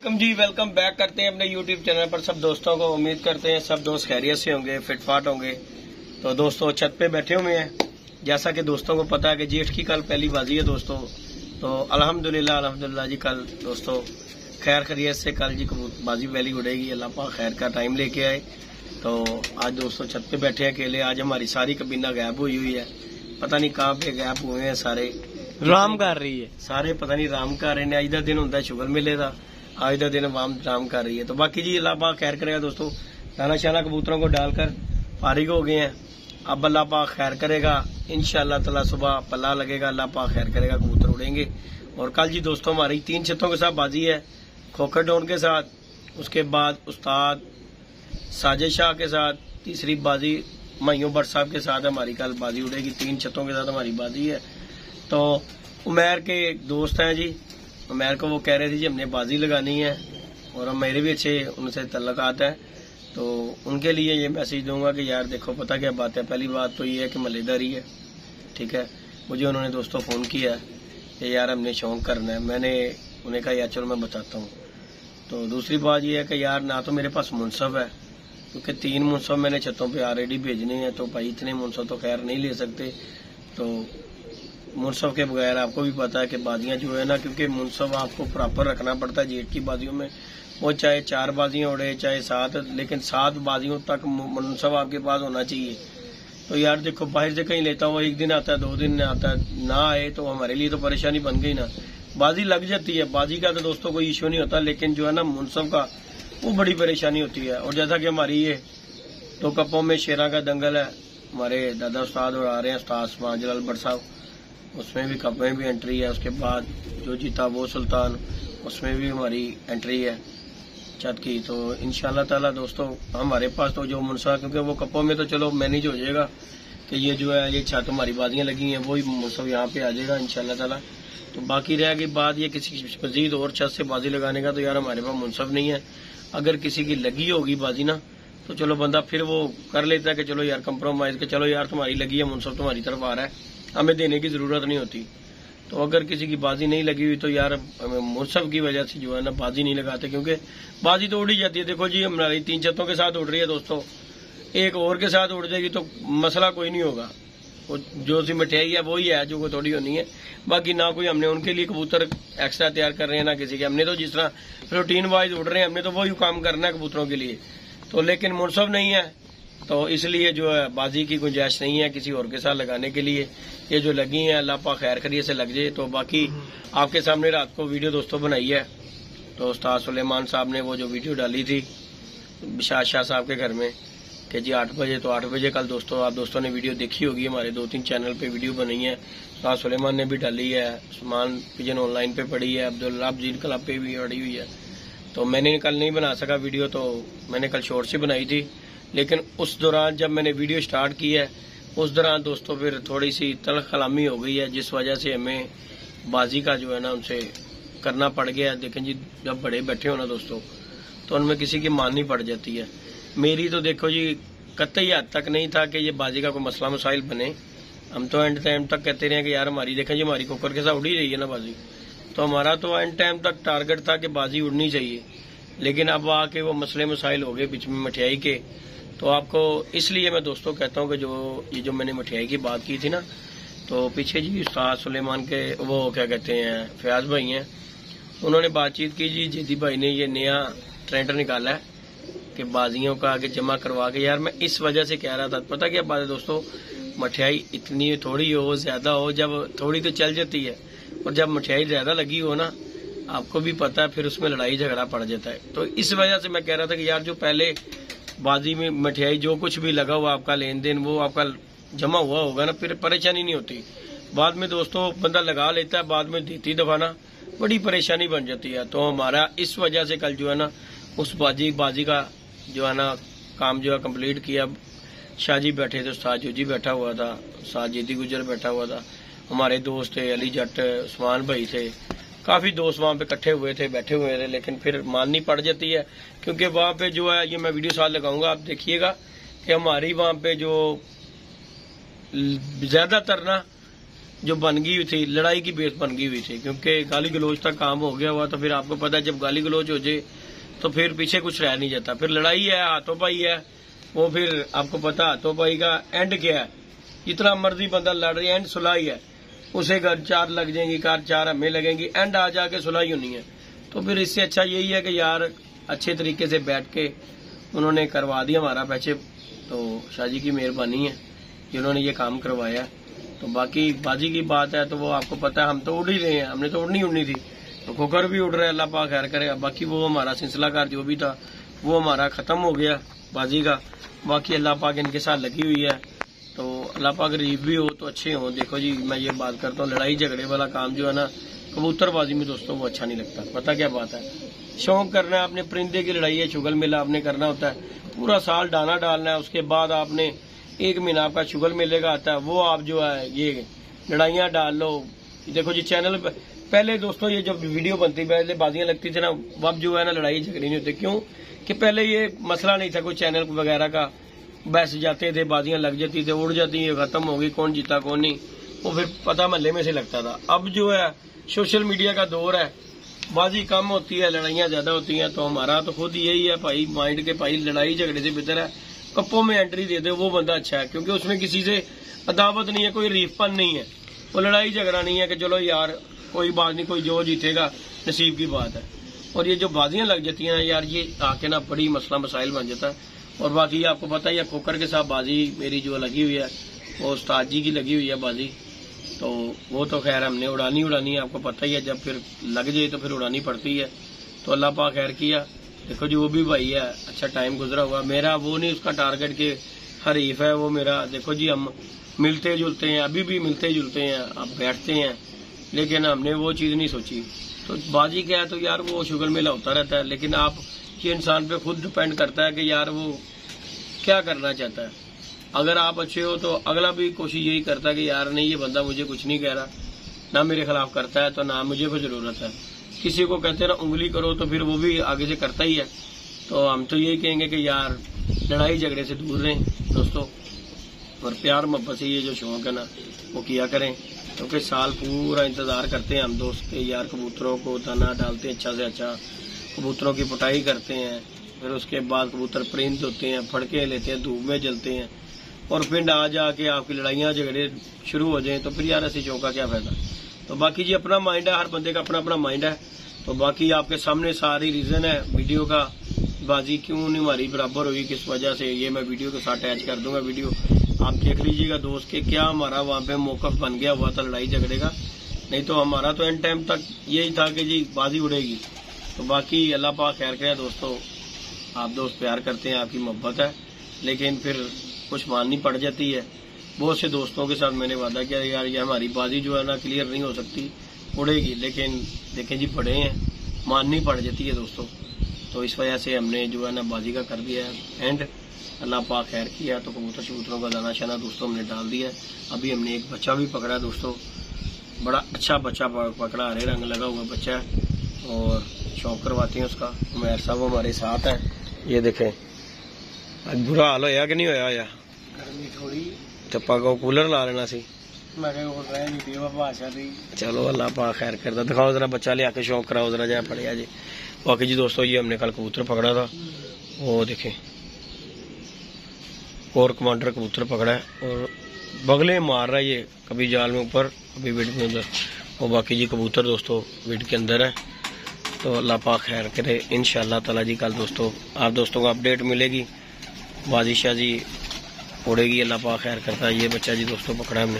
Welcome back करते हैं अपने YouTube चैनल पर सब दोस्तों को। उम्मीद करते हैं सब दोस्त खैरियत से होंगे, फिटफाट होंगे। तो दोस्तों छत पे बैठे हुए हैं। जैसा कि दोस्तों को पता है कि जेठ की कल पहली बाजी है दोस्तों। तो अल्हम्दुलिल्लाह जी कल दोस्तों खैर खैरियत से कल जी बाजी पहली उड़ेगी। अल्लाह पाक खैर का टाइम लेके आए। तो आज दोस्तों छत पे बैठे हैं अकेले। आज हमारी सारी कबीना गैप हुई है, पता नहीं कहाँ पे गैप हुए हैं सारे। राम कर रही है सारे पता नहीं राम कर रहे हैं। अज का दिन होंगे शुगर मेले का, आज का दिन राम कर रही है। तो बाकी जी अल्लाह पाक खैर करेगा दोस्तों। दाना शाना कबूतरों को डालकर फारिग हो गए हैं। अब अल्लाह पाक खैर करेगा इंशाअल्लाह ताला। सुबह पल्ला लगेगा, अल्लाह पाक खैर करेगा, कबूतर उड़ेंगे। और कल जी दोस्तों हमारी 3 छतों के साथ बाजी है, खोखर डोन के साथ, उसके बाद उस्ताद साजिद शाह के साथ, तीसरी बाजी माइयों भट्ट साहब के साथ हमारी कल बाजी उड़ेगी। 3 छतों के साथ हमारी बाजी है। तो उमैर के एक दोस्त हैं जी, उमैर को वो कह रहे थे जी हमने बाजी लगानी है और मेरे भी अच्छे उनसे तल्लुकात है। तो उनके लिए ये मैसेज दूंगा कि यार देखो पता क्या बात है। पहली बात तो ये है कि मलेदारी है, ठीक है। मुझे उन्होंने दोस्तों फ़ोन किया कि यार हमने शौक करना है। मैंने उन्हें कहा यार चलो मैं बताता हूँ। तो दूसरी बात ये है कि यार ना तो मेरे पास मुनसब है, क्योंकि 3 मुनसब मैंने छतों पे ऑलरेडी भेजने हैं। तो भाई इतने मुनसब तो खैर नहीं ले सकते। तो मुनसब के बगैर आपको भी पता है कि बाजियां जो है ना, क्योंकि मुनसब आपको प्रॉपर रखना पड़ता है जेठ की बाजियों में। वो चाहे 4 बाजियां उड़े चाहे 7, लेकिन 7 बाजियों तक मुनसब आपके पास होना चाहिए। तो यार देखो बाहर से कहीं लेता हुआ 1 दिन आता है, 2 दिन आता है, ना आए तो हमारे लिए तो परेशानी बन गई ना। बाजी लग जाती है, बाजी का तो दोस्तों कोई इश्यू नहीं होता, लेकिन जो है ना मुनसब का वो बड़ी परेशानी होती है। और जैसा कि हमारी ये 2 कपों में शेरा का दंगल है, हमारे दादा उस्ताद उड़ा रहे हैं, उस्ताद उस्मान जलाल भट्ट साहब, उसमें भी कप में भी एंट्री है। उसके बाद जो जीता वो सुल्तान, उसमें भी हमारी एंट्री है छत की। तो इंशाल्लाह ताला दोस्तों हमारे पास तो जो मुनसा, क्योंकि वो कपों में तो चलो मैनेज हो जाएगा कि ये जो है ये छत हमारी बाजियां लगी हैं, वही मुनसब यहाँ पे आ जाएगा इंशाल्लाह ताला। तो बाकी रह गई बात ये किसी मजीद और छत से बाजी लगाने का, तो यार हमारे पास मुनसब नहीं है। अगर किसी की लगी होगी बाजी ना, तो चलो बंदा फिर वो कर लेता है कि चलो यार कंप्रोमाइज के चलो यार तुम्हारी लगी है, मुनसब तुम्हारी तरफ आ रहा है, हमें देने की जरूरत नहीं होती। तो अगर किसी की बाजी नहीं लगी हुई तो यार मुनसब की वजह से जो है ना बाजी नहीं लगाते, क्योंकि बाजी तो उड़ ही जाती है। देखो जी हमारी 3 छतों के साथ उड़ रही है दोस्तों, एक और के साथ उड़ जाएगी तो मसला कोई नहीं होगा। वो जो सी मिठाई है वही है जो कोई थोड़ी होनी है। बाकी ना कोई हमने उनके लिए कबूतर एक्स्ट्रा तैयार कर रहे हैं ना किसी के। हमने तो जिस तरह रूटीन वाइज उड़ रहे हैं हमने तो वही काम करना है कबूतरों के लिए। तो लेकिन मुनसब नहीं है, तो इसलिए जो है बाजी की गुंजाइश नहीं है किसी और के साथ लगाने के लिए। ये जो लगी हैं अल्लाह पाक खैर खैरियत से लग जाए। तो बाकी आपके सामने रात को वीडियो दोस्तों बनाई है, तो उस्ताद सुलेमान साहब ने वो जो वीडियो डाली थी बिशार शाह साहब के घर में कि जी 8 बजे, तो 8 बजे कल दोस्तों आप दोस्तों ने वीडियो देखी होगी। हमारे 2-3 चैनल पे वीडियो बनी है, उस्ताद सुलेमान ने भी डाली है, उस्मान पिजन ऑनलाइन पे पड़ी है, अब्दुल्ला जीन क्लब पे भी पड़ी हुई है। तो मैंने कल नहीं बना सका वीडियो, तो मैंने कल शॉर्ट से बनाई थी। लेकिन उस दौरान जब मैंने वीडियो स्टार्ट की है उस दौरान दोस्तों फिर थोड़ी सी तल्ख कलामी हो गई है, जिस वजह से हमें बाजी का जो है ना उनसे करना पड़ गया। देखें जी जब बड़े बैठे हो ना दोस्तों तो उनमें किसी की माननी पड़ जाती है। मेरी तो देखो जी कतई हद तक नहीं था कि ये बाजी का कोई मसला मसाइल बने। हम तो एंड टाइम तक कहते रहे कि यार हमारी देखें जी हमारी कुकर के साथ उड़ी रही है ना बाजी, तो हमारा तो एंड टाइम तक टारगेट था कि बाजी उड़नी चाहिए। लेकिन अब आके वो मसले मसाइल हो गए बीच में मिठाई के। तो आपको इसलिए मैं दोस्तों कहता हूँ कि जो मैंने मिठाई की बात की थी ना, तो पीछे जी उस्ताद सुलेमान के वो क्या कहते हैं फयाज भाई हैं, उन्होंने बातचीत की जी जेदी भाई ने ये नया ट्रेंड निकाला है कि बाजियों का आगे जमा करवा के। यार मैं इस वजह से कह रहा था, पता क्या बात है दोस्तों, मिठाई इतनी थोड़ी हो ज्यादा हो, जब थोड़ी तो चल जाती है, और जब मिठाई ज्यादा लगी हो ना आपको भी पता है फिर उसमें लड़ाई झगड़ा पड़ जाता है। तो इस वजह से मैं कह रहा था कि यार जो पहले बाजी में मिठाई जो कुछ भी लगा हुआ आपका लेन देन वो आपका जमा हुआ होगा ना, फिर परेशानी नहीं होती। बाद में दोस्तों बंदा लगा लेता है, बाद में देती दफाना बड़ी परेशानी बन जाती है। तो हमारा इस वजह से कल जो है ना उस बाजी का जो है ना काम जो है कम्प्लीट किया। शाहजी बैठे थे, उस्ताद जी बैठा हुआ था, उस्ताद जीदी गुजर बैठा हुआ था, हमारे दोस्त थे अली जट, उस्मान भाई थे, काफी दोस्त वहाँ पे इकट्ठे हुए थे, बैठे हुए थे। लेकिन फिर माननी पड़ जाती है, क्योंकि वहाँ पे जो है ये मैं वीडियो साथ लगाऊंगा, आप देखिएगा कि हमारी वहाँ पे जो ज्यादातर ना जो बन गई हुई थी, लड़ाई की बेस बन गई हुई थी, क्योंकि गाली गलोच तक काम हो गया हुआ। तो फिर आपको पता है जब गाली गलोच हो जाए तो फिर पीछे कुछ रह नहीं जाता, फिर लड़ाई है, हाथों-पाई है। वो फिर आपको पता हाथों-पाई का एंड क्या है, जितना मर्जी बंदा लड़ रही है, एंड सुलह है। उसे घर 4 लग जाएंगी, कार 4 हमें लगेंगी, एंड आ जाके सुलह होनी है। तो फिर इससे अच्छा यही है कि यार अच्छे तरीके से बैठ के उन्होंने करवा दिया हमारा पैसे। तो शाह जी की मेहरबानी है जिन्होंने ये काम करवाया। तो बाकी बाजी की बात है तो वो आपको पता है, हम तो उड़ ही रहे हैं, हमने तो उड़नी थी, तो खोकर भी उड़ रहे हैं, अल्लाह पाक खैर करे। बाकी वो हमारा सिलसिलाकार जो भी था वो हमारा खत्म हो गया बाजी का। बाकी अल्लाह पाक इनके साथ लगी हुई है, तो अल्लाह पाक गरीब भी हो तो अच्छे हो। देखो जी, मैं ये बात करता हूँ, लड़ाई झगड़े वाला काम जो है ना कबूतरबाजी में दोस्तों वो अच्छा नहीं लगता। पता क्या बात है, शौक करना है, अपने परिंदे की लड़ाई है, शुगल मेला आपने करना होता है, पूरा साल दाना डालना है, उसके बाद आपने 1 महीना आपका शुगल मेले का आता है, वो आप जो है ये लड़ाइयाँ डाल लो। देखो जी चैनल पहले दोस्तों ये जब वीडियो बनती पहले बाजियां लगती थी ना, अब जो है ना लड़ाई झगड़े नहीं होते। क्यों कि पहले ये मसला नहीं था कोई चैनल वगैरह का, बैस जाते थे, बाजियां लग जाती थे, उड़ जाती है, खत्म हो गई, कौन जीता कौन नहीं, वो फिर पता महल्ले में से लगता था। अब जो है सोशल मीडिया का दौर है, बाजी कम होती है, लड़ाइयां ज्यादा होती हैं। तो हमारा तो खुद यही है भाई माइंड के, भाई लड़ाई झगड़े से बेहतर है कप्पों में एंट्री दे दे, वो बंदा अच्छा है, क्योंकि उसमें किसी से अदावत नहीं है, कोई रीफपन नहीं है, वो लड़ाई झगड़ा नहीं है कि चलो यार कोई बात नहीं, कोई जो जीतेगा नसीब की बात है। और ये जो बाजियां लग जाती हैं यार, ये आके ना बड़ी मसला मसाइल बन जाता है। और बाकी आपको पता ही है खोकर के साथ बाजी मेरी जो लगी हुई है वो उस्ताद जी की लगी हुई है बाजी, तो वो तो खैर हमने उड़ानी है, आपको पता ही है, जब फिर लग जाए तो फिर उड़ानी पड़ती है। तो अल्लाह पाक खैर किया। देखो जी वो भी भाई है, अच्छा टाइम गुजरा हुआ, मेरा वो नहीं उसका टारगेट के हरीफ है वो मेरा। देखो जी हम मिलते जुलते हैं, अभी भी मिलते जुलते हैं, अब बैठते हैं, लेकिन हमने वो चीज़ नहीं सोची। तो बाजी क्या है तो यार वो शुगर मेला होता रहता है, लेकिन आप ये इंसान पे खुद डिपेंड करता है कि यार वो क्या करना चाहता है। अगर आप अच्छे हो तो अगला भी कोशिश यही करता है कि यार नहीं ये बंदा मुझे कुछ नहीं कह रहा, ना मेरे खिलाफ करता है, तो ना मुझे कोई जरूरत है। किसी को कहते हैं ना उंगली करो तो फिर वो भी आगे से करता ही है। तो हम तो यही कहेंगे कि यार लड़ाई झगड़े से दूर रहें दोस्तों, और प्यार मोहब्बत से ये जो शौक है ना वो किया करें, क्योंकि साल पूरा इंतजार करते हैं हम दोस्त के यार, कबूतरों को दाना डालते हैं अच्छा से अच्छा, कबूतरों की पुटाई करते हैं, फिर उसके बाद कबूतर परिंद होते हैं, फड़के लेते हैं, धूप में जलते हैं, और फिर आ जाके आपकी लड़ाइयाँ झगड़े शुरू हो जाएं तो फिर यार ऐसी शौक का क्या फायदा। तो बाकी जी अपना माइंड है, हर बंदे का अपना अपना माइंड है। तो बाकी आपके सामने सारी रीजन है वीडियो का, बाजी क्यों नहीं हमारी बराबर हुई, किस वजह से, ये मैं वीडियो के साथ अटैच कर दूंगा। वीडियो आप देख लीजिएगा दोस्त के क्या हमारा वहाँ पे मौकफ बन गया हुआ था लड़ाई झगड़े का। नहीं तो हमारा तो एंड टाइम तक यही था कि जी बाजी उड़ेगी। तो बाकी अल्लाह पाक खैर करे दोस्तों, आप दोस्त प्यार करते हैं, आपकी मोहब्बत है, लेकिन फिर कुछ माननी पड़ जाती है। बहुत से दोस्तों के साथ मैंने वादा किया यार ये हमारी बाजी जो है ना क्लियर नहीं हो सकती, उड़ेगी, लेकिन देखें जी बड़े हैं, माननी पड़ जाती है दोस्तों। तो इस वजह से हमने जो है ना बाजी का कर दिया है एंड, अल्लाह पाक खैर किया। तो कबूतर शबूतरों का दाना शाना दोस्तों हमने डाल दिया। अभी हमने एक बच्चा भी पकड़ा दोस्तों, बड़ा अच्छा बच्चा पकड़ा, हरे रंग लगा हुआ बच्चा है, और शौक करवाते हैं उसका। उमैर साहब हमारे साथ है, ये देखें बुरा हाल होया कि नहीं होया यार, गर्मी थोड़ी चप्पा को कूलर ला लेना सी, चलो अल्लाह पाक खैर करता। दिखाओ जरा बच्चा ले आके शौक कराओ जरा, जाए पड़ेगा जी। बाकी जी दोस्तों ये हमने कल कबूतर पकड़ा था, वो देखें कोर कमांडर कबूतर पकड़ा है, और बगले मार रहा है ये, कभी जाल में ऊपर कभी विड में उधर। और बाकी जी कबूतर दोस्तों विड के अंदर है। तो अल्लाह पाक खैर करे इंशाअल्लाह ताला जी। कल दोस्तों आप दोस्तों को अपडेट मिलेगी, बाजी शाजी उड़ेगी, अल्लाह पाक खैर करता है। ये बच्चा जी दोस्तों पकड़ा हमने,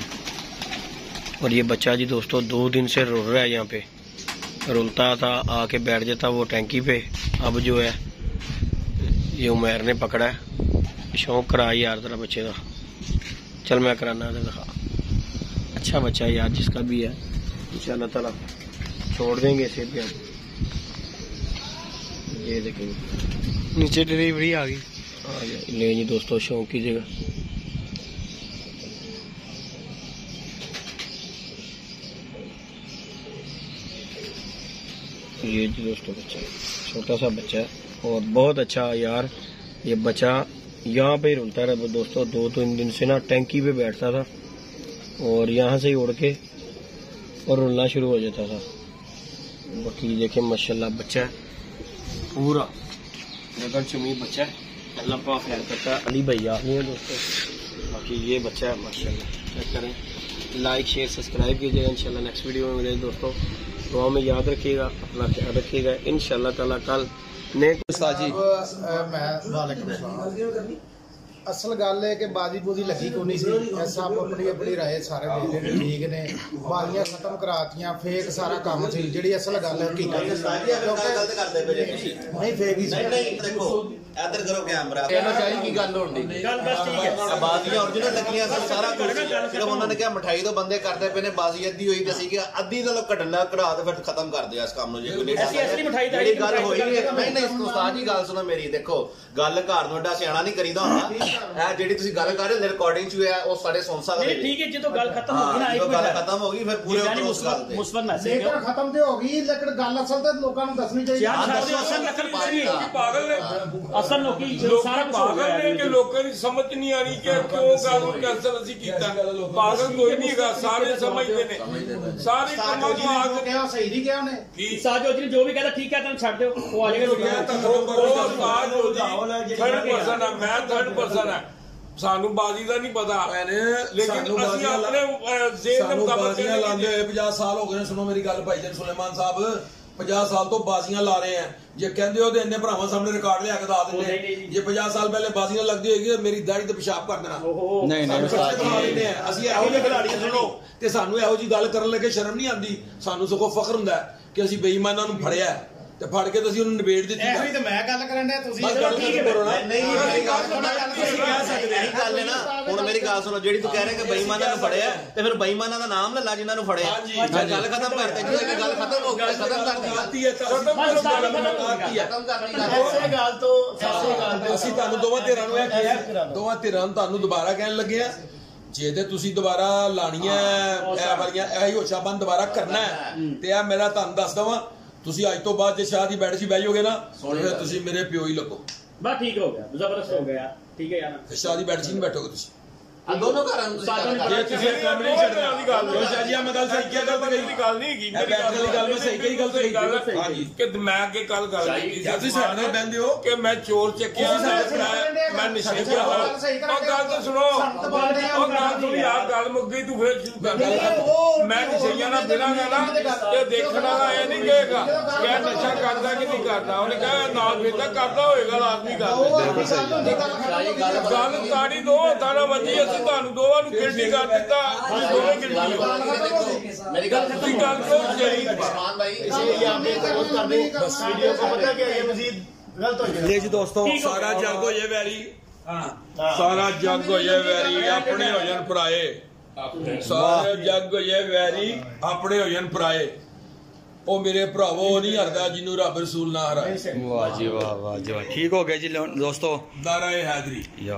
और ये बच्चा जी दोस्तों 2 दिन से रुल रहा है, यहाँ पे रुलता था, आके बैठ जाता वो टैंकी पे। अब जो है ये उमैर ने पकड़ा है, शौक करा यार तेरा बच्चे का, चल मैं कराना दिखा। अच्छा बच्चा है यार जिसका भी है, इंशाअल्लाह ताला छोड़ देंगे इसे भी हम। ये देखेंगे नीचे डिलीवरी आ गई, ले जी दोस्तों शौक कीजिएगा। ये जी दोस्तों बच्चा, छोटा सा बच्चा है, और बहुत अच्छा यार। ये बच्चा यहाँ पे ही रुलता रहा दोस्तों, 2-3 दिन से ना टैंकी पे बैठता था, और यहाँ से ही उड़ के और रुलना शुरू हो जाता था। बाकी देखे माशाल्लाह बच्चा है पूरा नगर चुमी बच्चा है, अल्लाह पाक खैर करता है। अली भैया नहीं है दोस्तों, बाकी ये बच्चा है माशाल्लाह। चेक करें, लाइक शेयर सब्सक्राइब कीजिएगा। इंशाल्लाह नेक्स्ट वीडियो में मिले दोस्तों। दुआ में याद रखिएगा, अपना ख्याल रखिएगा। इंशाल्लाह ताला कल नेक असल गल है कि बाजी बूजी लगी को नहीं सी, सब अपनी अपनी राय सारे देखते ने ठीक ने, बाजियां खत्म करातियां, फेक सारा काम सी। जिहड़ी असल गल है हकीकत नहीं फेक ही देखो इधर करो कैमरा कहना चाहिए की गल होंदी गल बस ठीक है। बाजियां ओरिजिनल लगियां सन, सारा कुछ सिर्फ उन्होंने कहा मिठाई तो बंदे करते पे ने, बाजी अद्धी हुई ते सी कि अद्धी तो कटना करा ते फिर खत्म कर दिया इस काम नु। जे ऐसी असली मिठाई दी गल होई नहीं नहीं उस्ताद जी गल सुनो मेरी। देखो गल घर नु एडा सियाणा नहीं करीदा हुंदा है, जेडी तुसी गल कर रहे हो रिकॉर्डिंग च है वो सारे सुन सकदे ने। ठीक है जो गल खत्म होगी ना, एक गल खत्म होगी फिर पूरे उस गल ते मुस्बत मैसेज लेकर खत्म ते होगी, लेकिन गल असल ते लोकां नु दसनी चाहिए। असल नकल पागल ने, असल लोकी सारा पागल ने कि लोगों की समझ नहीं आ रही कि क्यों कानून कैंसल असी कीता। पागल कोई नहीं है, सारे समझते ने, सारे कामों को आगे क्या सही नहीं क्या उन्हें साजोजी जो भी कहता ठीक है तुम छड़ दो, वो आ जाएगा। थर्ड पर्सन है, मैं थर्ड पर्सन है, सानू बाजी का नहीं पता, लेकिन असि अपने जेब में बाजियां लांदे हुए 50 साल हो गए। सुनो मेरी गल भाईजान सुलेमान साहब, 50 साल तो बाजियां ला रहे हैं। जे कहते हो तो इन्ने भरावां सामने रिकॉर्ड लिया के दस देंगे। जे 50 साल पहले बाजियां लगदी होगी मेरी दाढ़ी ते पेशाब कर देना। नहीं असि एहो ਜਿਹੇ खिलाड़ी सुनो ते सानू एहो जी गल करन लगे शर्म नहीं आंदी, सानू सगों फखर हुंदा है कि असि बेईमानां नूं फड़िया ते फड़ के तो ਉਹਨੂੰ ਨਿਬੇੜ ਦਿੱਤੀ। ਇਹੀ ਤੇ ਮੈਂ ਗੱਲ ਕਰਨ ਡਿਆ, ਤੁਸੀਂ ਗੱਲ ਹੈ ਨਾ। ਹੁਣ ਮੇਰੀ ਗੱਲ ਸੁਣੋ, ਜਿਹੜੀ ਤੂੰ ਕਹਿ ਰਿਹਾ ਕਿ ਬੇਈਮਾਨਾਂ ਨੂੰ ਫੜਿਆ ਤੇ ਫਿਰ ਬੇਈਮਾਨਾਂ ਦਾ ਨਾਮ ਲੈ ਲਾ ਜਿਨ੍ਹਾਂ ਨੂੰ ਫੜਿਆ। ਗੱਲ ਖਤਮ ਕਰਤੇ, ਜਦੋਂ ਗੱਲ ਖਤਮ ਹੋ ਗਈ ਖਤਮ ਕਰਤੀ ਹੈ। ਐਸੇ ਗੱਲ ਤੋਂ ਅਸੀਂ ਤੁਹਾਨੂੰ ਦੋਵਾਂ ਧਿਰਾਂ ਨੂੰ ਇਹ ਕਿਹਾ, ਦੋਵਾਂ ਧਿਰਾਂ ਨੂੰ ਤੁਹਾਨੂੰ ਦੁਬਾਰਾ ਕਹਿਣ ਲੱਗੇ ਆ, ਜੇ ਤੇ ਤੁਸੀਂ ਦੁਬਾਰਾ ਲਾਣੀਆਂ ਇਹ ਵਾਲੀਆਂ ਇਹੀ ਹੋਸ਼ਾਬੰਦ ਦੁਬਾਰਾ ਕਰਨਾ ਹੈ ਤੇ ਆ ਮੇਰਾ ਤੁਹਾਨੂੰ ਦੱਸ ਦਵਾਂ, ਤੁਸੀਂ ਅੱਜ ਤੋਂ ਬਾਅਦ ਜੇ ਸ਼ਾਹ ਦੀ ਬੈਠ 'ਚ ਬਹਿ ਜਾਓਗੇ ਨਾ ਫਿਰ ਤੁਸੀਂ ਮੇਰੇ ਪਿਓ ਹੀ ਲੱਗੋ। बस ठीक हो गया, जबरदस्त हो गया, ठीक है यार। ਸ਼ਾਹ ਦੀ ਬੈਠ 'ਚ ਨਹੀਂ ਬੈਠੋਗੇ ਤੁਸੀਂ। दोनों घरों ਜੇ ਤੁਸੀਂ ਕੰਮ ਨਹੀਂ ਛੱਡਣਾ ਜੋ ਸ਼ਾਹ ਜੀ ਮੈਂ ਗੱਲ ਸਹੀ ਕਿਹਾ ਗਲਤ ਗਈ ਗੱਲ ਨਹੀਂ ਹੈਗੀ ਮੇਰੀ ਗੱਲ ਮੈਂ ਸਹੀ ਕਹੀ ਗਲਤ ਕਹੀ। ਹਾਂਜੀ ਕਿ ਮੈਂ ਅੱਗੇ ਕੱਲ ਗੱਲ ਕੀਤੀ ਤੁਸੀਂ ਸਾਡੇ ਨਾਲ ਬਹਿੰਦੇ ਹੋ ਕਿ ਮੈਂ ਚੋਰ ਚੱਕਿਆ, ਮੈਂ ਨਸ਼ੇ ਕਿਹਾ। ਉਹ ਗੱਲ ਤਾਂ ਸੁਣੋ, ਉਹ ਗੱਲ ਥੋੜੀ ਆ ਗੱਲ ਮੁੱਕ ਗਈ, ਤੂੰ ਫੇਰ ਸ਼ੁਰੂ ਕਰ। ਮੈਂ ਨਸ਼ਈਆਂ ਨਾਲ ਫਿਰਾਂਗਾ ਨਾ ਤੇ ਦੇਖਣ ਵਾਲਾ ਇਹ ਨਹੀਂ ਕਹੇਗਾ ਕਿ ਨਸ਼ਾ ਕਰਦਾ ਕਿ ਨਹੀਂ ਕਰਦਾ, ਉਹਨੇ ਕਹੇ ਨਾਲ ਫਿਰਦਾ ਕਰਦਾ ਹੋਏਗਾ ਲਾਜ਼ਮੀ ਗੱਲ ਤਾੜੀ ਦੋ ਤਾਣਾ ਵੱਜੀ। ਅਸੀਂ ਤੁਹਾਨੂੰ ਦੋਵਾਂ ਨੂੰ ਗਿਲਟੀ ਕਰ ਦਿੱਤਾ, ਤੁਸੀਂ ਦੋਵੇਂ ਗਿਲਟੀ ਹੋ। मेरी गल ਤੁਸੀਂ ਗੱਲ ਕਿਉਂ ਜਿਹੜੀ उस्मान भाई इसलिए आप रोज कर दें, बस वीडियो को पता क्या ये मजीद गलत हो जाए। ਲੈ ਜੀ ਦੋਸਤੋ ਸਾਰਾ ਜੱਗ ਹੋ ਜੇ ਵੈਰੀ, ਸਾਰਾ ਜੱਗ ਹੋ ਜੇ ਵੈਰੀ, ਆਪਣੇ ਹੋ ਜਾਣ ਪਰਾਏ। ਸਾਰੇ ਜੱਗ ਹੋ ਜੇ ਵੈਰੀ, ਆਪਣੇ ਹੋ ਜਾਣ ਪਰਾਏ। ਉਹ ਮੇਰੇ ਭਰਾਵੋ ਨਹੀਂ ਹਰਦਾ ਜਿਹਨੂੰ ਰੱਬ ਰਸੂਲ ਨਾ ਹਰਾਏ। वाह जी वाह, वाह जी वाह। ठीक हो गया जी दोस्तों। ਨਾਰਾ ਏ ਹੈਦਰੀ। या